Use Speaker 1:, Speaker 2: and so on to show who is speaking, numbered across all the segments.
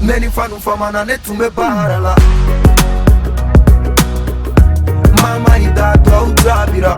Speaker 1: Neni fanu fama na ne tumbe para la. Mama ida to utrabira.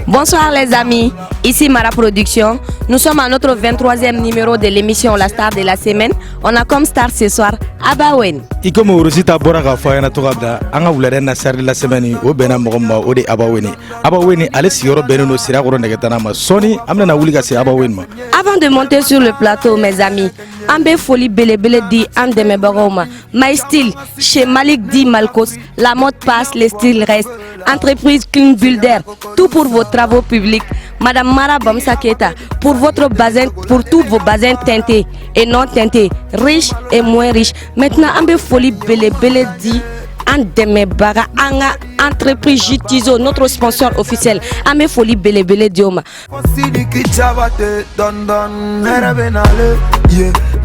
Speaker 2: Bonsoir les amis, ici Mara Production. Nous sommes à notre 23e numéro de l'émission La Star de la Semaine. On a comme star ce soir Abawen.
Speaker 3: Et comme Rosita Boraga Fayana Torabda, Anga Wuladena Star de la Semaine, Obena Mogoma, Ode Abaweni. Abaweni, Alice Yoro Benono Siragoro Negatanama, Sony, Amna Wuliga se Abawenma.
Speaker 2: Avant de monter sur le plateau, mes amis, Ambe Folie Bele Bele dit Andeme Baroma. My Style, chez Malik Di Malkos, la mode passe, les styles restent. Entreprise Clean Builder, tout pour vos travaux publics. Madame Mara Bamsaketa, pour votre bazin, pour tous vos bassins teintés et non teintés, riches et moins riches. Maintenant, Ambe Folie Bele Bele dit Andeme Bara Anga Entreprise Jitizo, notre sponsor officiel. Ambe Folie Bele Bele Dioma.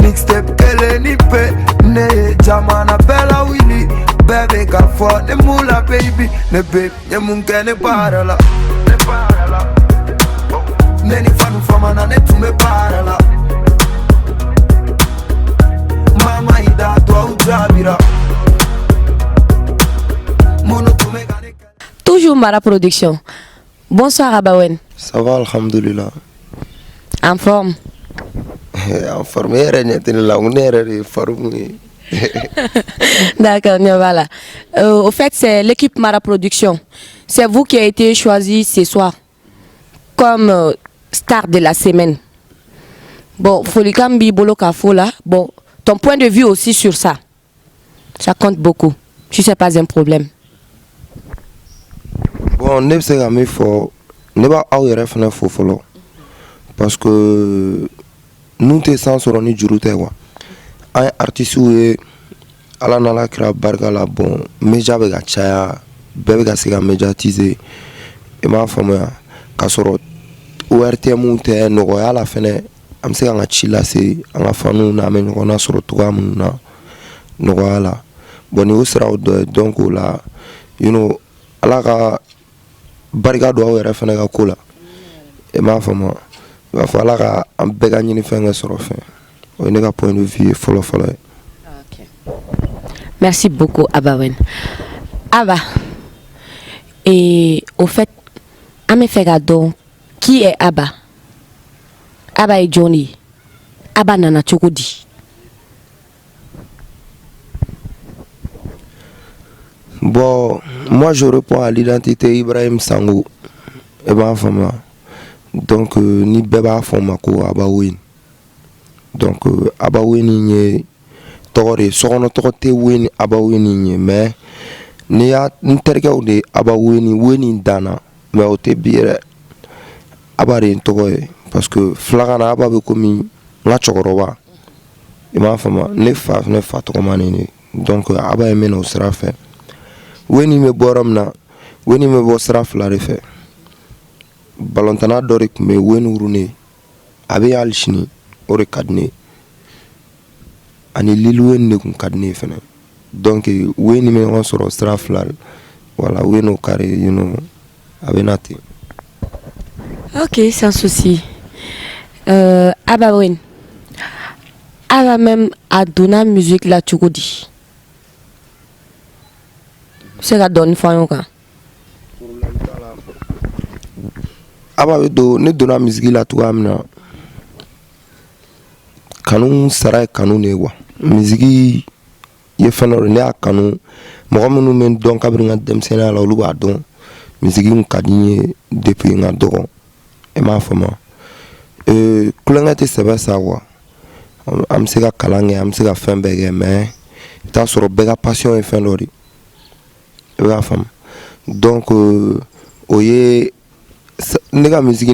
Speaker 1: Mixtape kele nipe ne jamana bella willy baby ka for the mula baby ne babe ne munke ne para la neni fanu fama na ne tume para la mama ida to utrabira mono tume gane.
Speaker 2: Toujours Mara Production. Bonsoir Abawen.
Speaker 4: Ça va, alhamdoulilah.
Speaker 2: En forme.
Speaker 4: En forme,
Speaker 2: D'accord, voilà. Au fait, c'est l'équipe Mara Production. C'est vous qui avez été choisi ce soir comme star de la semaine. Bon, Folikambi Boloka Fola. Bon, ton point de vue aussi sur ça. Ça compte beaucoup. Si ce n'est pas un problème.
Speaker 4: Bon, ne sais pas, mais faut ne pas avoir un faux. Parce que nous te sans sur ni jurute wa un artiste ou ala nala kra barga la bon meja be ga chaya be ga siga médiatiser e ma fama ka soro ORTM te no go ala fene am siga nga chila se anga fanu na me no na soro to am na no go ala boni usra donc la you know ala ga barga do wa fene ga kula e ma fama il va falloir un peu gagner sur le fin. On est à point de vue follow.
Speaker 2: Merci beaucoup Abawen. Aba. Et au fait, Ame Fegado, qui est Aba? Aba et Johnny. Aba Nana Chokodi.
Speaker 4: Bon, moi je réponds à l'identité Ibrahim Sango. Et ben enfin donc ni beba foma ko Abawen donc Abawen ni tore sono tote wen Abawen ni mais ni ya interga de Abawen weni dana mais o te bire abare toye parce que flagana ababe komi la chokoroba e ma fama ne fa to manene donc abaye meno sera fait weni me boramna weni me bo sera fla refe balontana dorik me wenu rune abe alchini ore kadne ani lilwen ne kun kadne fene donc weni me on soro straflal voilà wenu carré you know abe nati.
Speaker 2: Ok, sans souci. Abawen. Aba même à donner musique la chukudi. C'est la donne fayoka.
Speaker 4: Aba do ne donna musique la to amna kanu sara kanu ne wa musique ye fenor ne akanu mo munu men don kabringa dem sena la lu ba don musique un kadinye depuis nga dogo e ma fama kulanga te seba sawa am se ka kalange am se ka fembege mais ta soro bega passion e fenori e ba fama donc oye la musique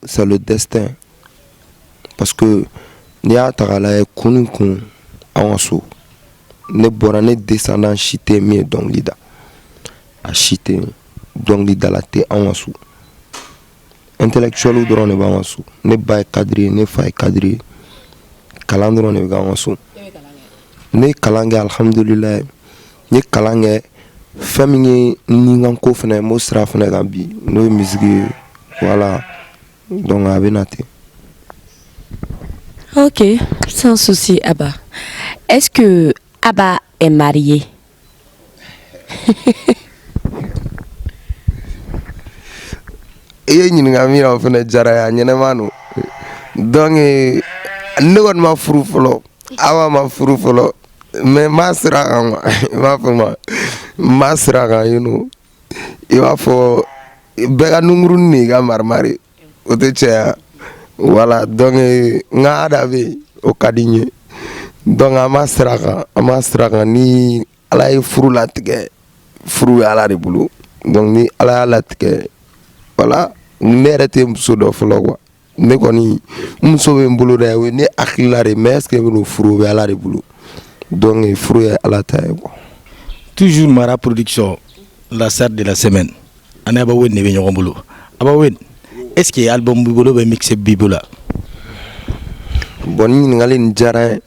Speaker 4: c'est le destin parce que ni a tagala kun awanso ne borane descendant chité mieux donc lida a chité donc lida la te awanso intellectuel ou drone ne ba awanso ne ba cadre ne fa cadre kalandro ne ba awanso ne kalange alhamdulillah ne kalange famille ningan ko fene mo sra fene gambi no musique voilà donc abenate
Speaker 2: Ok, sans souci, Abba. Est-ce que Abba est marié?
Speaker 4: Et il y a un peu de jaraya, il y a un mano. Donc, ne gon ma furu folo, awa ma furu folo, mais ma sera ma fama, ma sera you know. Il va faut bega nungru ni ga marmari, o te chea. Voilà, donc nga adabe o kadinye. Donc ama sera ni ala e furu latike, furu ala de bulu. Donc ni ala latike. Voilà, ne rete muso do folo quoi. Ne koni muso be mbulu de we ne akilare mais est-ce que no furu be ala de bulu. Donc furu ala taye quoi.
Speaker 3: Toujours Mara Production, la star de la semaine. Ana Aba Wen ne be ñogon bulu. Aba Wen, est-ce que album bulu be mixé bibula?
Speaker 4: Bon ni ngali njara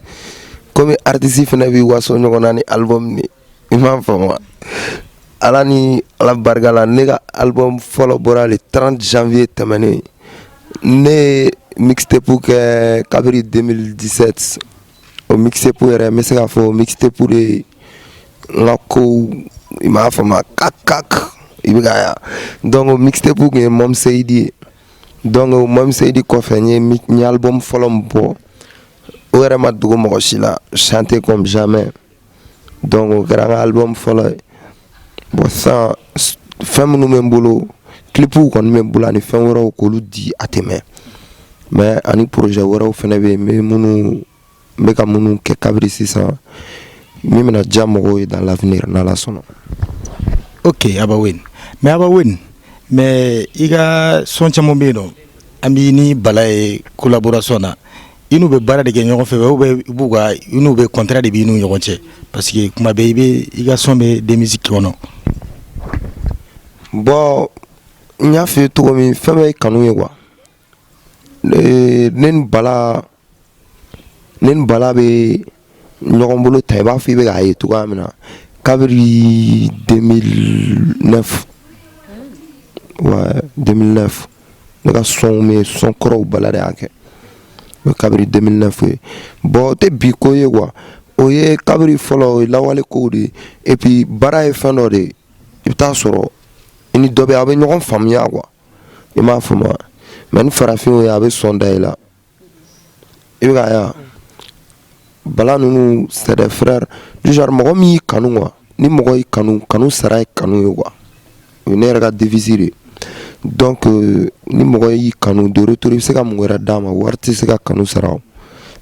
Speaker 4: comme artiste fena bi waso ñogona ni album ni imam fama. Ala ni ala bargala nega album follow bora le 30 janvier tamane ne mixtape pour que Kabiri 2017 au mixtape pour mais c'est qu'à fond mixtape pour les locaux imam fama kak ibigaya donc au mixtape pour que mom Seydi donc mom Seydi ko fe ni album follow bo o era ma dugo mo la chanter comme jamais donc au grand album follow. Bon ça femme nous même boulot clip ou qu'on même boulot ni femme wora ko lu di ateme mais ani projet wora fene be me munu me ka munu ke Kabiri ça même na jamo dans l'avenir na la sono.
Speaker 3: OK Aba Wen mais iga son chamo beno ami ni balay collaboration na inu be bara de ñogon fe be buga inu be contrat de bi inu ñogon che parce que kuma be iga son be de musique wono.
Speaker 4: Bon nya fait tout comme femme kanu ye quoi nen bala be ñogon bolo tay ba fi be ga ye tout amina Kabiri 2009 ouais 2009 le son koro bala de ake Kabiri 2009 bon te bi ko ye quoi o ye Kabiri follow la wale ko de et puis bara e fano de ita soro ni dobe abe ñogon famia quoi e ma fama men farafin ya abe sonda la e ga ya bala nunu c'est des frères du genre mo mi kanu quoi ni mo yi kanu sara kanu yo quoi ne rega diviser donc ni mo yi kanu de retour se ka mo ra dama warti se ka kanu sara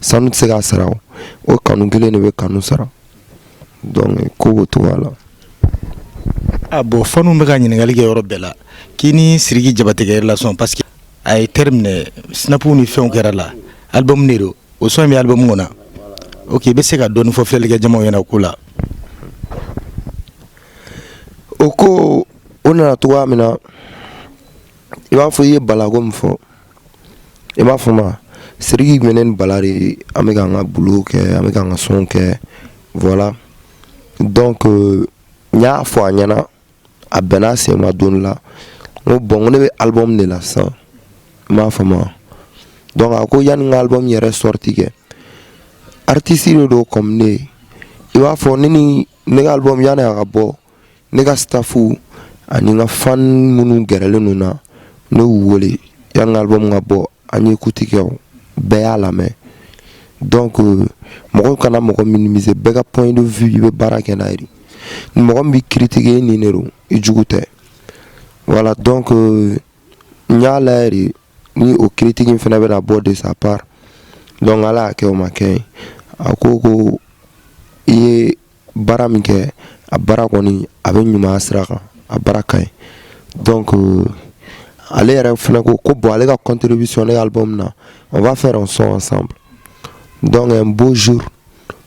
Speaker 4: sanu se ka sara o kanu gele ne be kanu sara donc ko to wala.
Speaker 3: Ah bon, fanu me ka ñingali ke yoro bela kini Siriki Jabate ke relation parce que ay termine snapu ni fon kera la album nero o so mi album ngona OK be se ka don fo fel ke jamo yana kula
Speaker 4: oko ona to amina iba fo ye balago mfo iba fo ma Siriki menen balari ameka nga boulot ke ameka nga son ke voilà donc nya fo anyana a bena se ma don la no bon ne be album de la ça ma fama donc ako yan nga album yere sorti ke artiste do comme ne iba fo ni album yana ga bo ne ga staffu ani nga fan munu gerele nuna no wole yan album nga bo ani kutike be ala me donc mo kana mo minimiser bega point de vue be baraka na iri mo bi critiquer ni nero ijugute voilà donc nyalairi ni o critique fena be na bord de sa part donc ala ke o makay akoko e baramike a barakoni abe nyuma asraka a barakay donc aller fena ko bo aller ka contribution à album na on va faire un son ensemble donc un beau jour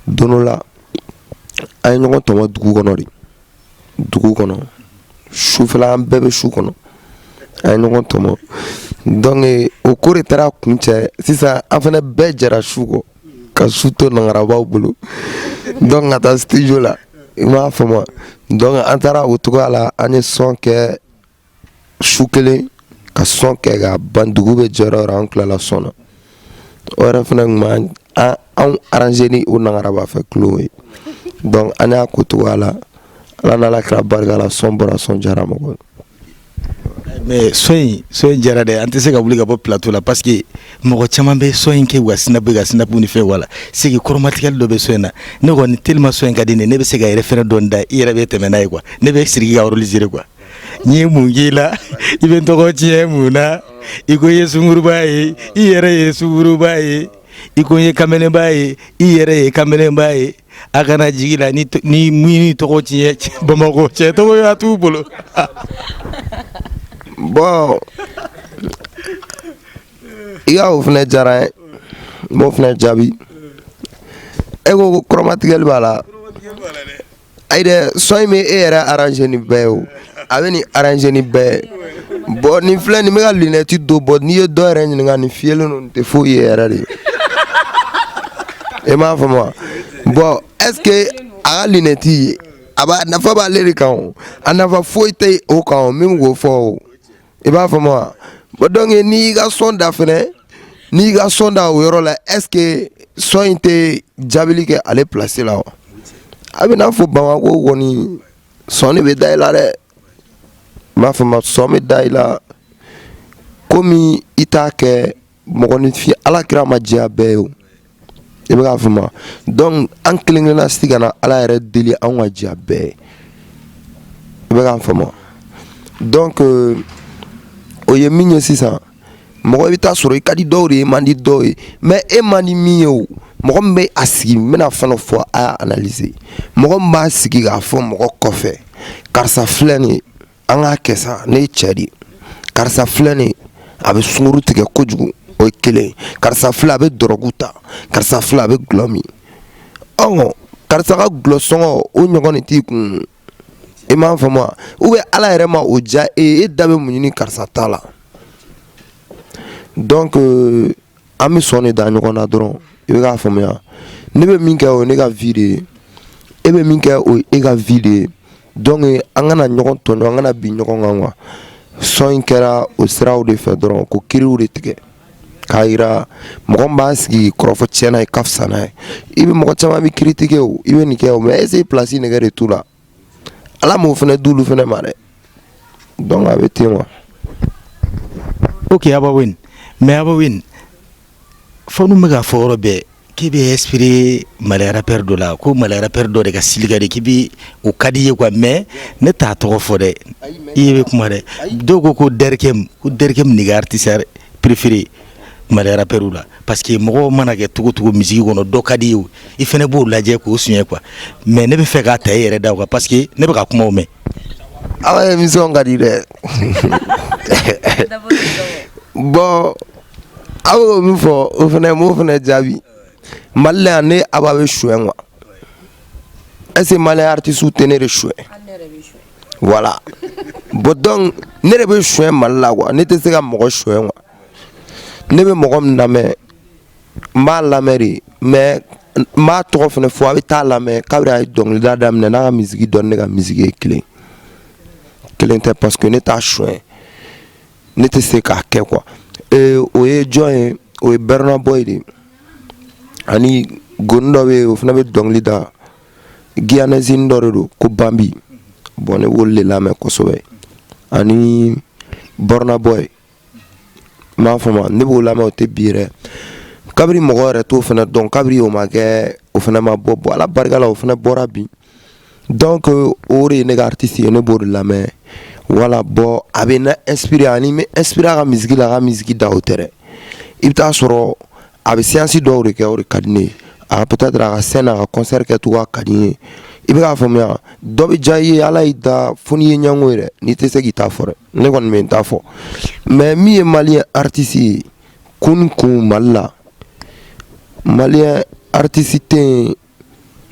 Speaker 4: donola ay ñogon to dugu kono choufla bébé chou kono ay ñogon to donc au cours tera kunche si ça en fait be jara chou ko ka suto na ngarabaw bulu donc ata studio la ma fama donc antara utuga la ane son ke choukele ka son ke ga bandugu be jara rankla la sona ora fana man an arranger ni o nangara fait clouer donc ana ko to wala ala na la kra barga la sombra son jara mo.
Speaker 3: Mais soin jara de ante se ka wuli ka bɔ plateau la parce que mɔgɔ caman bɛ soin kɛ wa snap ni fɛ wala c'est que chromatique dɔ bɛ soin na ne kɔni tellement soin ka di ne bɛ se ka référent dɔn da i yɛrɛ bɛ tɛmɛ n'a ye quoi ne bɛ sirigi ka rôle gérer quoi n ye mun k'i la i bɛ n tɔgɔ tiɲɛ mun na i ko i ye sunguruba ye i yɛrɛ ye sunguruba ye i ko n ye kamelenba ye i yɛrɛ ye kamelenba ye a kana jigi la ni mun tɔgɔ tiɲɛ Bamakɔ cɛ tɔgɔ y'a t'u bolo.
Speaker 4: Bon, il y a au fenêtre jara, mon fenêtre jabi. Ego chromatique bala. Aide soy me era arranger ni beo. Ave ni arranger ni be. Bon ni fle ni mega lunette do bod ni do arrange ni ngani fielo non te fo era de. E ma fama. Bon, est-ce que a lunette aba na fa ba le kan. Anafa foite o kan même go fo. Et bah moi donc ni ga sonda fene ni ga sonda o yoro la est-ce que so inte jabili ke aller placer là abina fo ba ko woni soni be dai la re ma fa ma so me dai la komi ita ke mo goni fi ala kira ma jabe o e ba fa ma donc en kling na stigana ala re deli an wa jabe e ba fa ma donc oye minye sisan mɔgɔ bɛ taa sɔrɔ i ka di dɔw de ye man di dɔw ye mais e man di min ye o mɔgɔ min bɛ a sigi n bɛna fɛn dɔ fɔ a y'a analyser mɔgɔ min b'a sigi k'a fɔ mɔgɔ kɔfɛ karisa filɛ nin ye an k'a kɛ sa ne ye cɛ de ye karisa filɛ nin ye a bɛ sunkuru tigɛ kojugu o ye kelen ye karisa filɛ a bɛ dɔrɔgu ta karisa filɛ a bɛ gulɔ min karisa ka gulɔ sɔngɔ o ɲɔgɔn de t'i kun. I m'a faamu ou bien ala yɛrɛ ma o ja e da bɛ mun ɲini karisa ta la donc an bɛ sɔn de da ɲɔgɔn na dɔrɔn i bɛ k'a faamuya ne bɛ min kɛ o ye ne ka vie de ye e bɛ min kɛ o ye e ka vie de ye donc an kana ɲɔgɔn tɔɲɔ an kana bin ɲɔgɔn kan quoi sɔn in kɛra o siraw de fɛ dɔrɔn ko kiriw de tigɛ k'a yira mɔgɔ min b'a sigi kɔrɔfɔ tiɲɛna ye ka fisa n'a ye i bɛ mɔgɔ caman bɛ critiquer o i bɛ nin kɛ o mais est-ce que place nɛgɛ de t'u la. Ala mo fene dulu fene mare donc avec moi.
Speaker 3: OK Abawin mais Abawin fonu mega foro be kibi esprit malera perdo la ko malera perdo de ka silga de kibi o kadiye quoi mais ne ta to fo de ibe kuma de dogo ko derkem ni artiste préféré malera peru la parce que mo mana ke tugu musique gono do kadiye i fene bo laje ko suye quoi mais ne be fe ka ta yere da quoi parce que ne be ka kuma o me
Speaker 4: awa émission ngadi de bon awo mi fo o fene jabi malé ne ababe chouin wa est-ce malé artiste ou tenere chouin voilà bon donc ne rebe chouin malala quoi ne te se ka mo chouin wa ne be mo na me ma la mairie mais ma trop fene fo abi ta la me kabra donc le dadam ne na musique donne ka musique clé te parce que ne ta chouin ne te se ka ke quoi et oye join oye Bernard Boy de ani gondo be o fana be dongli da giana zindoro ko bambi bone wolle la me ko sobe ani Bernard Boy ma fama ne bo la me o te bire kabri mo gore to fana donc kabri o ma ke o fana ma bobo ala barga la o fana bora bi donc ore ne artiste ne bo la me voilà bon abe na inspiré ani me inspiré la musique da hotere ibta soro abe séance do re ke o kadine a peut-être a scène a concert ke to kadine ibe ka famia do be jayi ala ida foni nyangore ni te se gita fore ne kon men ta fo mais mi malien artiste kun malla malien artiste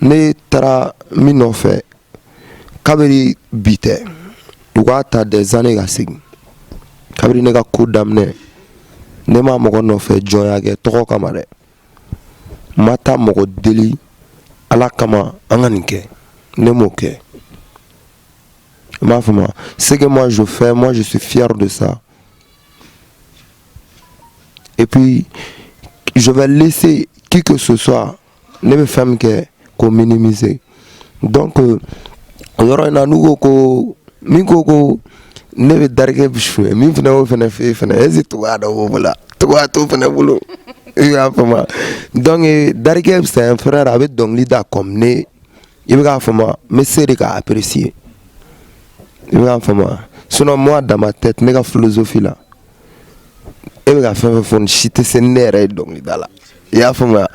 Speaker 4: ne tra mi no fait kabiri bite ta des années gasig kabri ne ka ko damne ne ma mo no fe joya ke to kamare mata mo deli ala kama anganike ne mo ke ma fama ce que moi je fais, moi je suis fier de ça et puis je vais laisser qui que ce soit ne be femme qu'on minimiser. Donc yoro na nugo ko min ko ne be darge bishwe min fana o fana fe fana ezit wa da wala to fana bulu ya fama. Donc darge c'est un frère avec donc lida comme ne il va fama mais c'est ka apprécier. Il va fama. Sinon moi dans ma tête mes philosophie là il va faire fond chite c'est nere donc lida là. Ya fama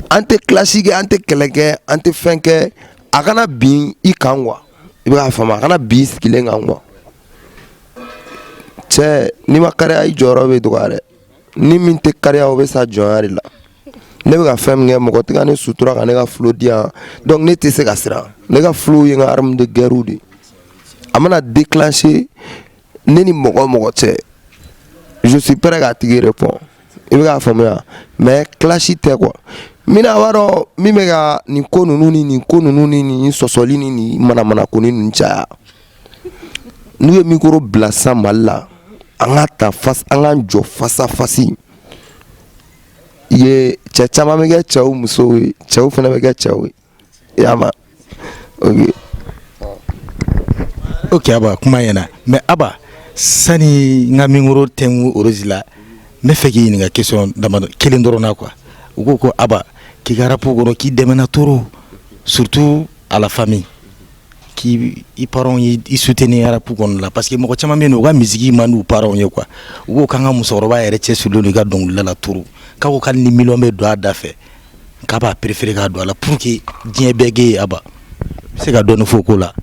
Speaker 4: ante classique ante keleke ante fenke akana bin ikangwa il va fama akana bis kilengangwa. Che ni makare ay joro be dogare ni min te kare o be sa jonari la ne be ka fem nge mo ko tika ne sutura ka ne ka flow dia donc ne te se ka sira ne ka flow yi nga arme de guerre di amana déclencher ne ni mo ko che je suis prêt à tirer répond il va fam ya mais clash te quoi mina waro mi mega ni konu nuni ni sosolini ni mana koni ncha nous micro blassa malla angata face anganjo face à face ye chama mega chau muso chau fana mega chau yama
Speaker 3: ok aba kuma yana mais aba sani nga mingoro temu orozila me feki ni nga question dama kelen dorona quoi ugo ko aba ki garapo gono ki demena toro surtout à la famille qui i parents i soutenir arapu kon la parce que mo chama meno ga musique manu parents ye quoi ugo kanga musoroba ere che sur le ga donc la toro ka ko kan ni milombe do adafe ka ba préférer ga do la pour que dien bege aba c'est ga donne foko la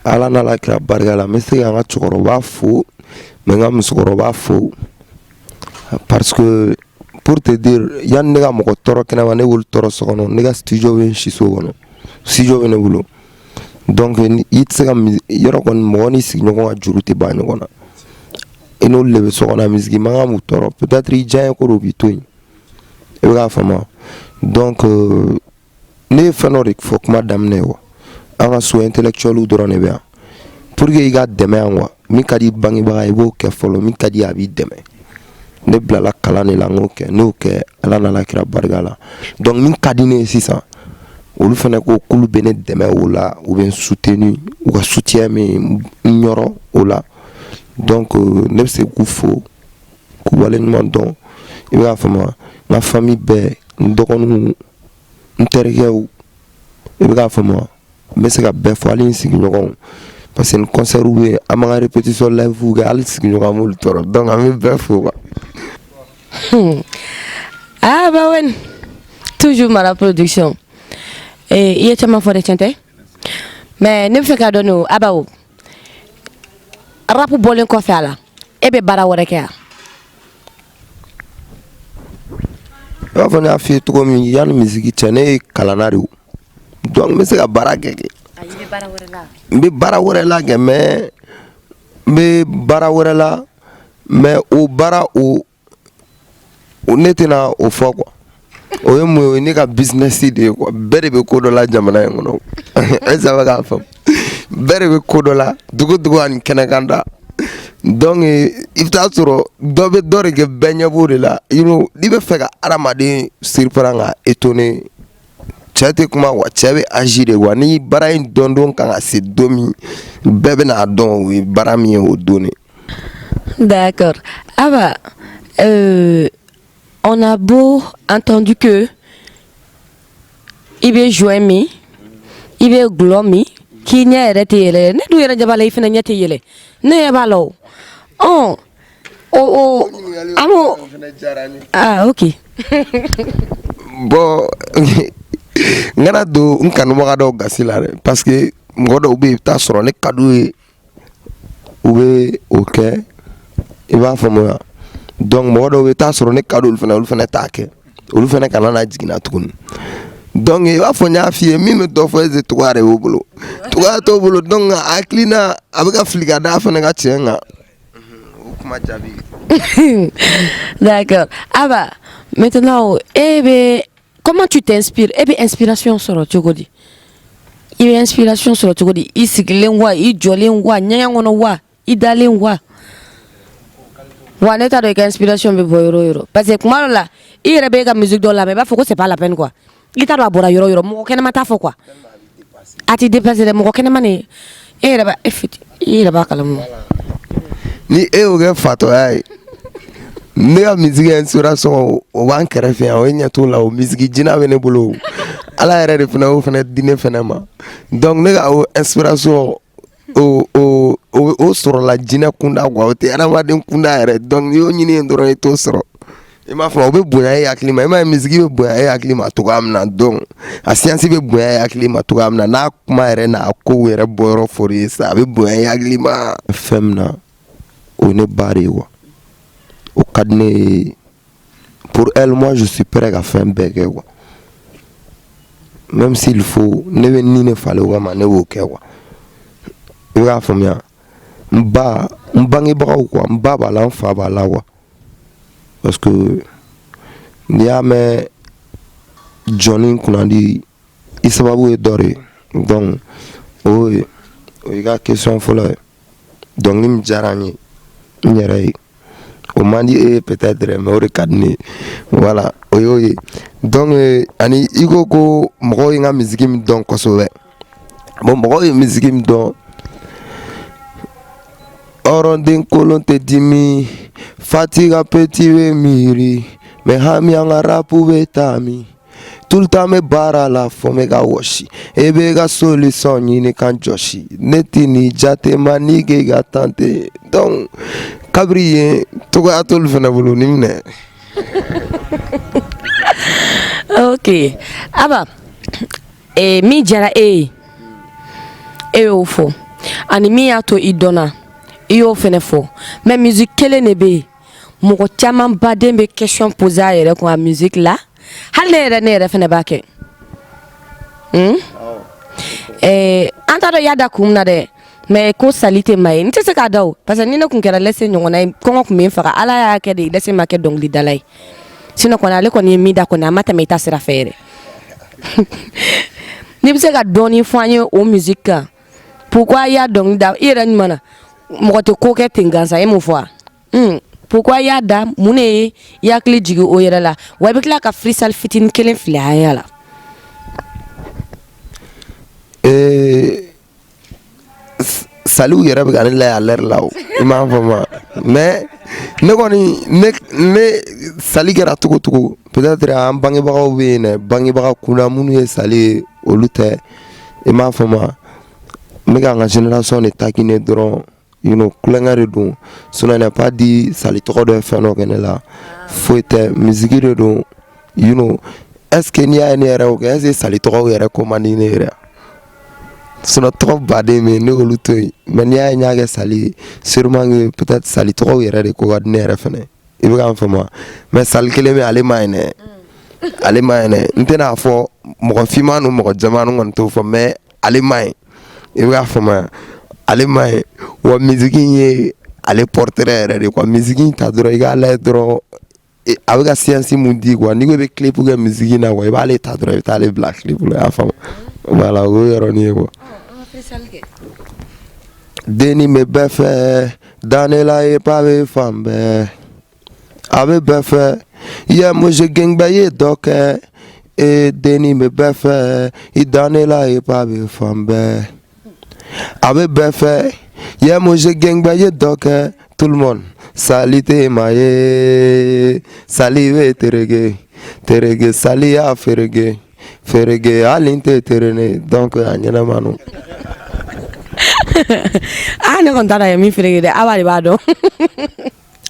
Speaker 4: ala na la kra bargala mais c'est nga chokoroba fo mais nga musoroba fo parce que pour te dire yan nega mo ko toro kena wane wul toro sokono nega studio wen shiso wono studio wen wulo donc it se kam yoro kon mo ni signo ko ajuru te ba nyona eno lebe sokona musique manga mu toro peut-être i jaay ko robito e ga fama donc ne fanorique faut que madame ne wo anga so intellectuel ou drone bien pour que i ga deme anwa mi kadi bangi ba e bo ke folo mi kadi abi deme ne blala kalane la ngoke no ke ala na la kira bargala donc min kadine si ça olu fana ko kulu bene deme ola ou bien soutenu ou ka soutien mais nyoro ola donc ne se kufo ku walenman don e ba fama ma famille be ndokonu ntergew e ba fama mais c'est ka be fo ali sigi nyogon parce que un concert ou amanga répétition live ou ga ali sigi nyogon mo toro donc ami be fo quoi.
Speaker 2: Ah bah ouais, toujours ma la production. Et il y a tellement fort de chanter. Mais ne me fais qu'à donner ah bah où. Rap ou bolin qu'on fait là. Et bien bara wareka.
Speaker 4: On va venir faire tout comme il y a une musique qui tient kalanari. Donc mais c'est à bara keke. Mais bara warela mais bara warela mais au bara au on était là au fond quoi. On est qu'à business idée quoi. Bere be ko dola jamana ngono. Ça va ga fam. Bere be ko dola dugo an kenakanda. Donc if ta soro dobe dore ke benya buri la you know libe feka aramade surprendre étonné. Chate kuma wa chabe agire wa ni bara in dondon kan ase domi bebe na don wi bara mi o donné.
Speaker 2: D'accord. Ah bah on a beau entendu que il veut jouer mi, il veut glomi, qui n'y a arrêté yele, ne doit y avoir les fins de yele, ne pas l'eau. Oh, ah, ok.
Speaker 4: Bon, ngana do nkanu magado gasilare parce que ngodo ubi ta soro ne kadu ube ok il va faire donc modo we ta soro ne kadu ul fena take ul fena kana na jigina tukun donc il va fonya fie mi me do fo ze tuare obulo tuwa to obulo donc aklina abega flika da fena ga tienga kuma jabi.
Speaker 2: D'accord. Ah bah maintenant comment tu t'inspires? Inspiration sur le Tchogodi. Il y a inspiration sur le Tchogodi. Il s'y glenwa, il jolenwa, nyangonowa, il dalenwa. wa ne t'a dɔn i ka inspiration bɛ bɔ yɔrɔ o yɔrɔ parce que kuma dɔ la i yɛrɛ bɛ ka musique dɔ lamɛn i b'a fɔ ko c'est pas la peine quoi i t'a dɔn a bɔra yɔrɔ o yɔrɔ mɔgɔ kɛnɛma t'a fɔ quoi a t'i dépasser dɛ mɔgɔ kɛnɛma ni e yɛrɛ b'a kalamu
Speaker 4: ni e y'o kɛ fatɔya ye ne ka musique inspiration o b'an kɛrɛfɛ yan o ye ɲɛ t'o la o musique jina bɛ ne bolo ala yɛrɛ de fana y'o fana di ne fana ma donc ne ka o inspiration o sɔrɔla jinɛ kunda quoi o tɛ adamaden kunda yɛrɛ donc n'i y'o ɲini yen dɔrɔn i t'o sɔrɔ i m'a fɔ o bɛ bonya e hakili ma i m'a ye musique bɛ bonya e hakili ma cogoya min na donc a science bɛ bonya e hakili ma cogoya min na n'a kuma yɛrɛ n'a kow yɛrɛ bɔyɔrɔ fɔr'i ye sa a bɛ bonya e hakili ma fɛn min na o ne ba de ye quoi au ka di ne ye pour elle moi je suis prêt ka fɛn bɛɛ kɛ quoi même s'il faut ne bɛ ni ne falen o kama ne b'o kɛ quoi i b'a faamuya n bangebagaw quoi n ba b'a la n fa b'a la quoi parce que n'i y'a mɛn jɔnni kunnadi i sababu ye dɔ de ye donc o y'i ka question fɔlɔ ye dɔnkili min diyara n ye n yɛrɛ ye o man di e ye peut-être mais o de ka di ne ye voilà o y'o ye donc ani i ko ko mɔgɔw ye n ka musique min dɔn kosɛbɛ bon mɔgɔw ye musique min dɔn hɔrɔnden kolon tɛ dimi fatiga petit bɛ miiri mais hami an ka rapu bɛ taa min tout le temps bɛ baara la fɔ n bɛ ka wɔsi e bɛ ka solution ɲini ka jɔsi ne tɛ nin jate ma n'i k'i ka tante donc kabiri yen togoya t'olu fana bolo ni minɛ.
Speaker 2: ok aba min diyara e y'o fɔ ani min y'a to i dɔnna i y'o fɛnɛ fɔ mais musique kelen de bɛ yen mɔgɔ caman baden bɛ question poser a yɛrɛ kun a musique la hali ne yɛrɛ fɛnɛ b'a kɛ an t'a dɔn i y'a da kun min na dɛ mais ko sali tɛ ma ye n tɛ se k'a da o parce que ni ne kun kɛra lɛse ɲɔgɔnna ye kɔngɔ kun bɛ n faga ala y'a kɛ de lɛse ma kɛ dɔnkilidala ye sinon kɔni ale kɔni ye min da kɔni a ma tɛmɛ i ta sira fɛ yɛrɛ n'i bɛ se ka dɔɔni fɔ an ye o musique kan pourquoi i y'a dɔnkili da i yɛrɛ ɲuman na mɔgɔ tɛ ko kɛ ten gansan e m'o fɔ wa pourquoi i y'a da mun de ye i hakili jigin o yɛrɛ la wa i bɛ tila ka freestyle fitinin kelen fili an ya la.
Speaker 4: Saliw yɛrɛ bɛ ka ne layɛ a l'heure la o i m'a faamu mais ne kɔni ne sali kɛra cogo cogo peut-être an bangebagaw bɛ yen dɛ bangebaga kunda minnu ye sali ye olu tɛ i m'a faamu n bɛ ka n ka génération de taquiner dɔrɔn kulonkɛ de don sinon il n'est pas dit sali tɔgɔ dɔ ye fɛn dɔ kɛ ne la foyi tɛ musique de don est ce que n'i y'a ye ne yɛrɛ o kɛ est ce que sali tɔgɔw yɛrɛ ko man di ne yɛrɛ sinon tɔgɔ baden bɛ yen ne k'olu to yen mais n'i y'a ye n y'a kɛ sali ye sûrement que peut-être sali tɔgɔw yɛrɛ de ko ka di ne yɛrɛ fɛnɛ i bɛ ka n faamu mais sali kelen bɛ ale ma ɲi dɛ ale ma ɲi dɛ n tɛna fɔ mɔgɔ finman ni mɔgɔ jɛman kɔni t'o fɔ mais ale ma ɲi i bɛ ka faamu ale ma ɲi wa musique in ye ale portrait yɛrɛ de quoi musique in ta dɔrɔn i k'a lajɛ dɔrɔn a bɛ ka science mun di quoi n'i ko i bɛ clip kɛ musique in na quoi i b'ale ta dɔrɔn i bɛ t'ale bila clip la i y'a faamu voilà o ye yɔrɔnin ye quoi. Denni bɛ bɛɛ fɛ danela ye pa bɛ fan bɛɛ a bɛ bɛɛ fɛ i ye muso gɛngbɛ ye dɔ kɛ denni bɛ bɛɛ fɛ i danela ye pa bɛ fan bɛɛ a bɛ bɛɛ fɛ i ye muso gɛngbɛ ye dɔ kɛ tout le monde sali tɛ ma ye sali bɛ terege sali y'a ferege hali n tɛ terene donc a ɲɛnama no.
Speaker 2: Ne kɔni t'a dɔn a ye min ferege dɛ aw de b'a dɔn.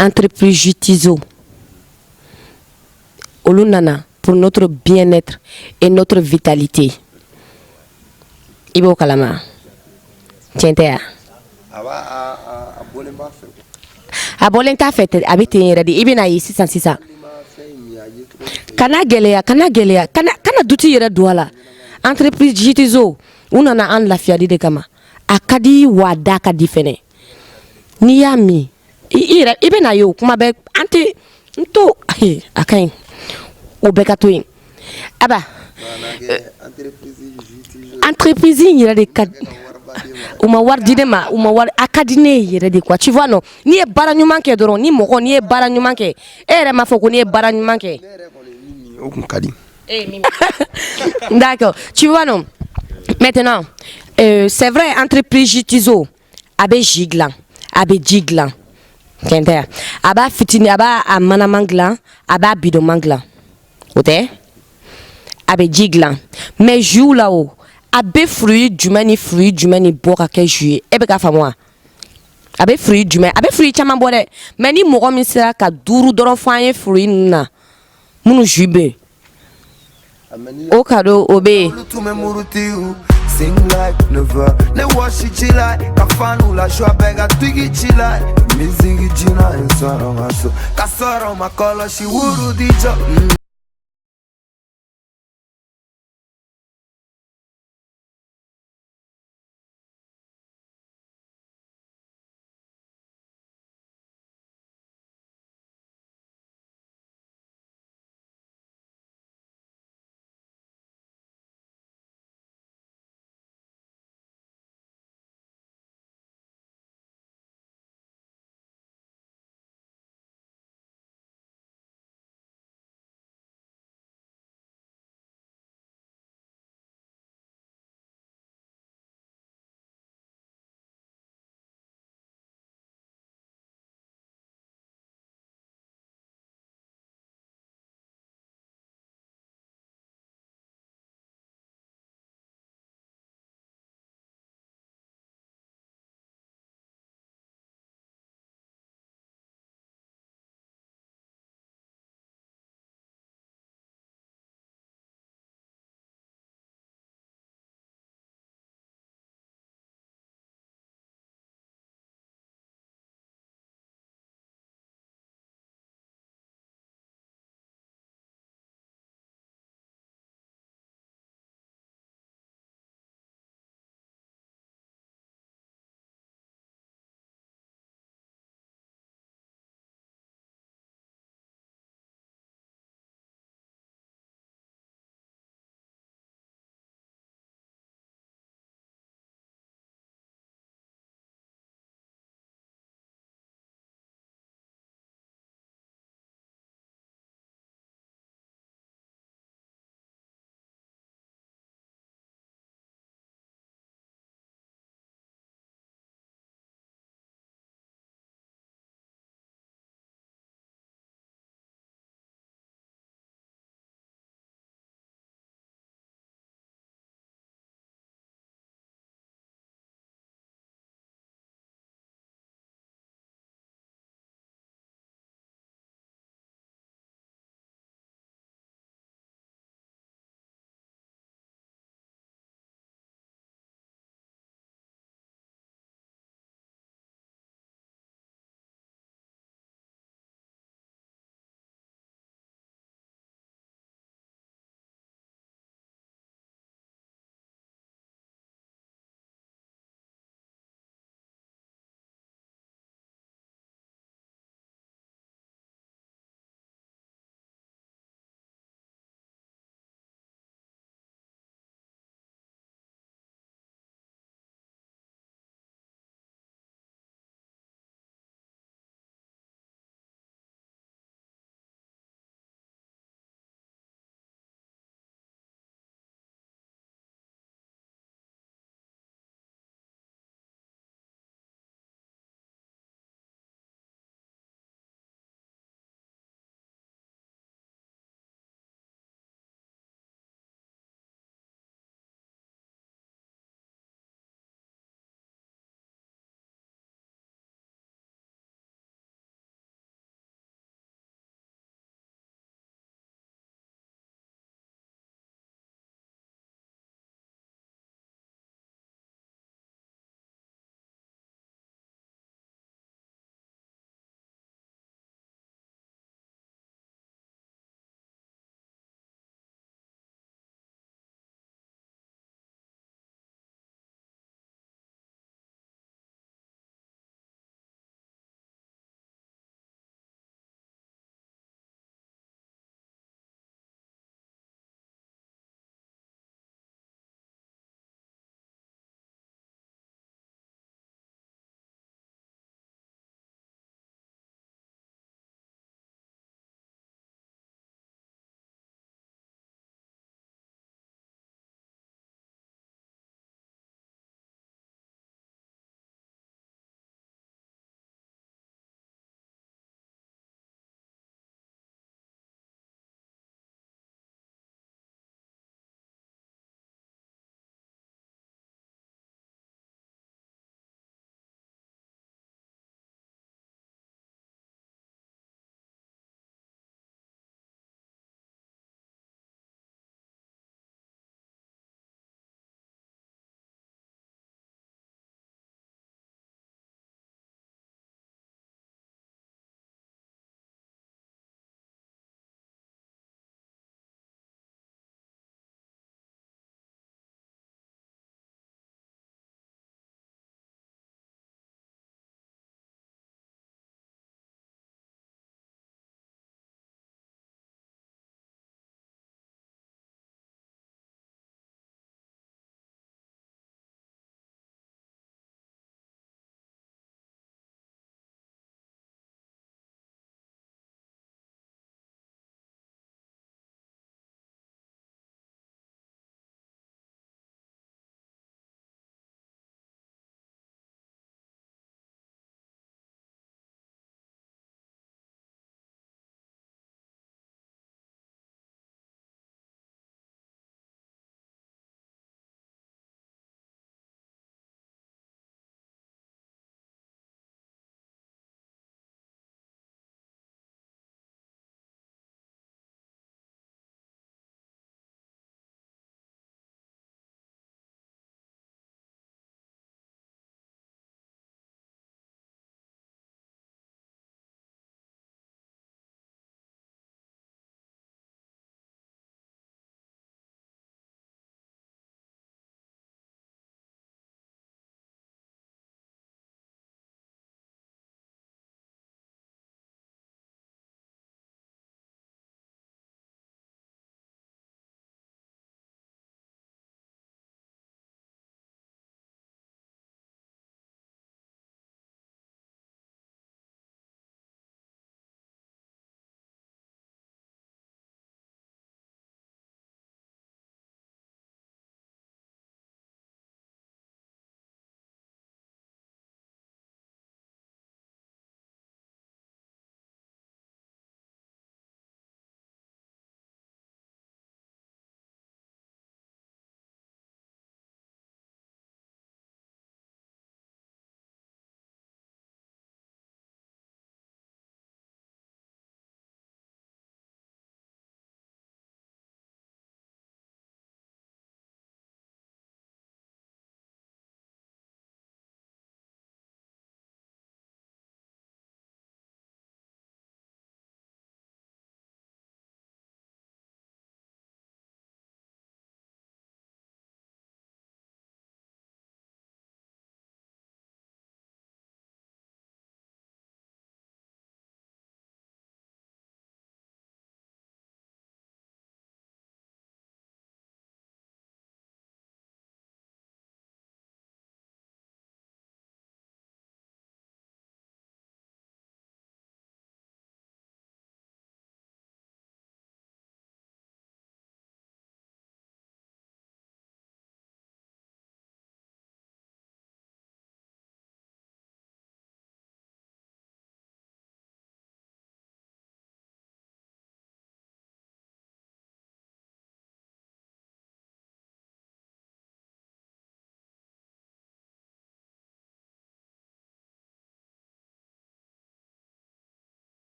Speaker 2: Entreprise Tizo olu nana pour notre bien-être et notre vitalité i b'o kalama tiɲɛ tɛ ya. A bɔlen t'a fɛ a bɛ ten yɛrɛ de i bɛna ye sisan kana gɛlɛya kana duti yɛrɛ don a la. Entreprise Tizo u nana an lafiyali de kama a ka di wa da ka di fɛnɛ n'i y'a min i bɛna ye o kuma bɛɛ an tɛ n to a ka ɲi o bɛɛ ka to yen aba entreprise in yɛrɛ de ka uma wari di ne ma uma wari a ka di ne yɛrɛ de quoi tu vois non n'i ye baara ɲuman kɛ dɔrɔn ni mɔgɔ n'i ye baara ɲuman kɛ e yɛrɛ m'a fɔ ko n'i ye baara ɲuman kɛ
Speaker 4: o kun ka di.
Speaker 2: D'accord tu vois non maintenant c'est vrai entreprise Tizo a bɛ ji dilan a bɛ ji dilan kɛntɛ a b'a fitini a b'a a manaman dilan a b'a bidonman dilan o tɛ a bɛ ji dilan mais jus la o a bɛ fruit jumɛn ni bɔ ka kɛ jus ye e bɛ ka faamu wa a bɛ fruit jumɛn a bɛ fruit caman bɔ dɛ mais ni mɔgɔ min sera ka 5 dɔrɔn fɔ an ye fruit ninnu na minnu jus bɛ yen o ka do o bɛ yen.
Speaker 1: Sing like never, ne wash it like kafanu la shwa bega twigi chila. Music jina insoro maso, kasoro makolo shi wuru dijo.